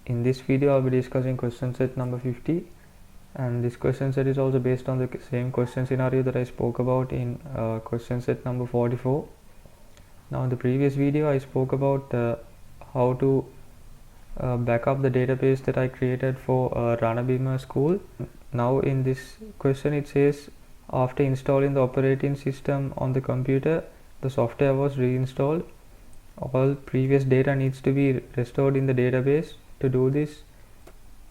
In this video I'll be discussing question set number 50, and this question set is also based on the same question scenario that I spoke about in question set number 44. Now in the previous video I spoke about how to back up the database that I created for Ranabima school. Now in this question it says, after installing the operating system on the computer, the software was reinstalled. All previous data needs to be restored in the database. To do this,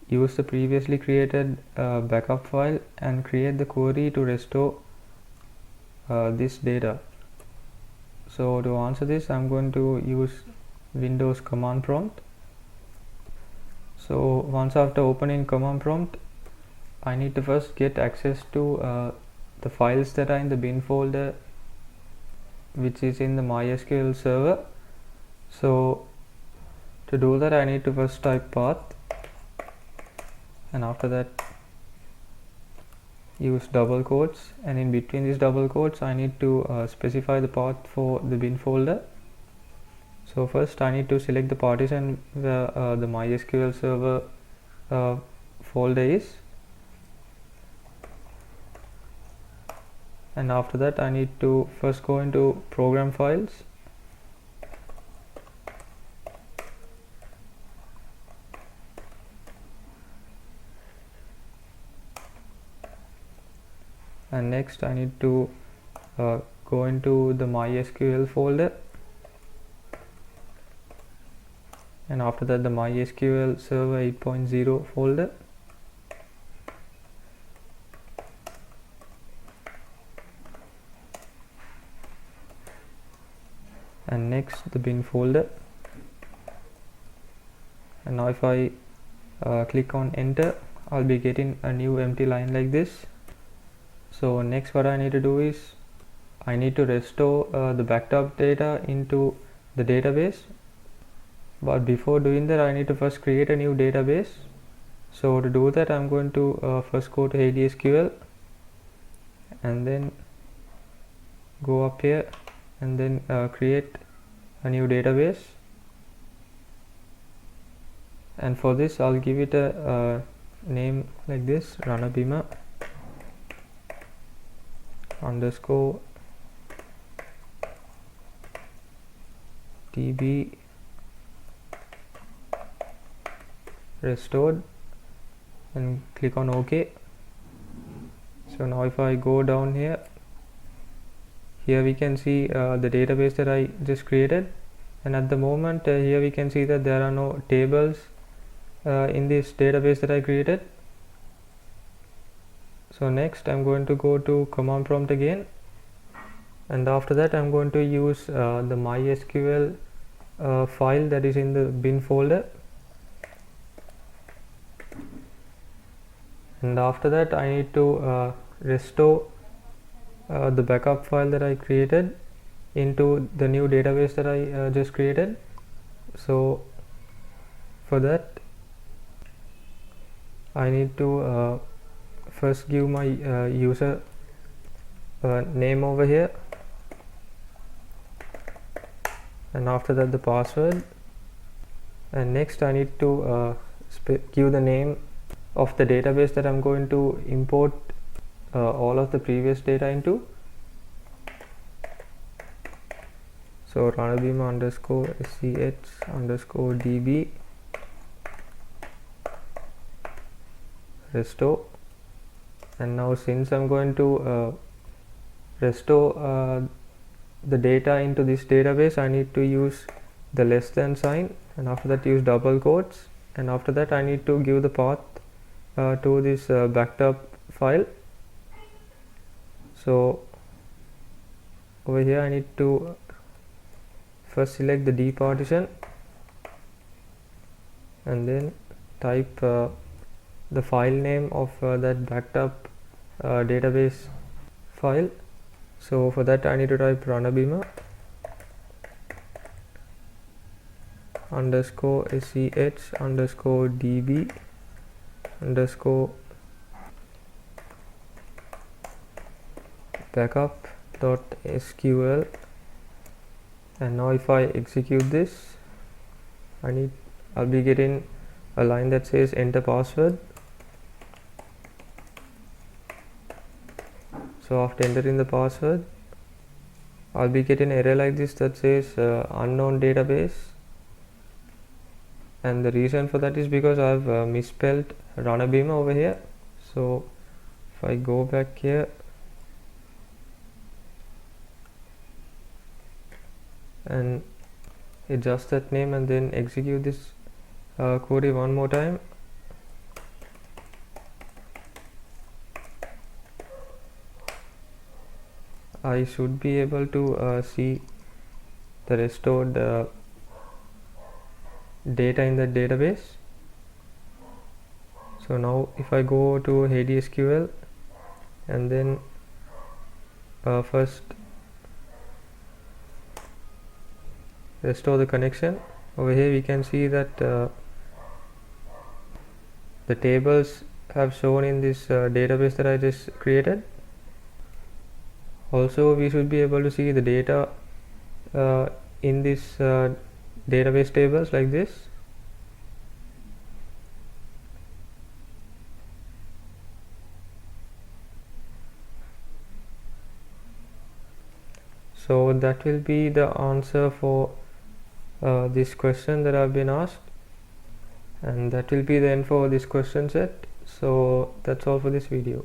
use the previously created backup file and create the query to restore this data. So to answer this, I'm going to use Windows command prompt. So once after opening command prompt, I need to first get access to the files that are in the bin folder, which is in the MySQL server. So to do that, I need to first type path, and after that use double quotes, and in between these double quotes I need to specify the path for the bin folder. So first I need to select the partition where the MySQL server folder is, and after that I need to first go into program files, and next I need to go into the MySQL folder, and after that the MySQL server 8.0 folder, and next the bin folder. And now if I click on enter, I'll be getting a new empty line like this. So next what I need to do is I need to restore the backed up data into the database, but before doing that I need to first create a new database. So to do that I'm going to first go to ADSQL and then go up here and then create a new database, and for this I'll give it a name like this, Ranabima underscore DB restored, and click on OK. So now if I go down here we can see the database that I just created, and at the moment here we can see that there are no tables in this database that I created. So next I'm going to go to command prompt again, and after that I'm going to use the MySQL file that is in the bin folder, and after that I need to restore the backup file that I created into the new database that I just created. So for that I need to first give my user name over here, and after that the password, and next I need to give the name of the database that I'm going to import all of the previous data into. So Ranabima underscore sch underscore db restore, and now since I'm going to restore the data into this database, I need to use the less than sign, and after that use double quotes, and after that I need to give the path to this backed up file. So over here I need to first select the D partition and then type the file name of that backed up database file. So for that I need to type Ranabima underscore sch underscore db underscore backup dot sql, and now if I execute this I'll be getting a line that says enter password. So after entering the password, I'll be getting an error like this that says unknown database, and the reason for that is because I've misspelled Ranabeamer over here. So if I go back here and adjust that name and then execute this query one more time, I should be able to see the restored data in the database. So now if I go to HDSQL and then first restore the connection, over here we can see that the tables have shown in this database that I just created. Also, we should be able to see the data in this database tables like this. So that will be the answer for this question that I've been asked, and that will be the end for this question set. So that's all for this video.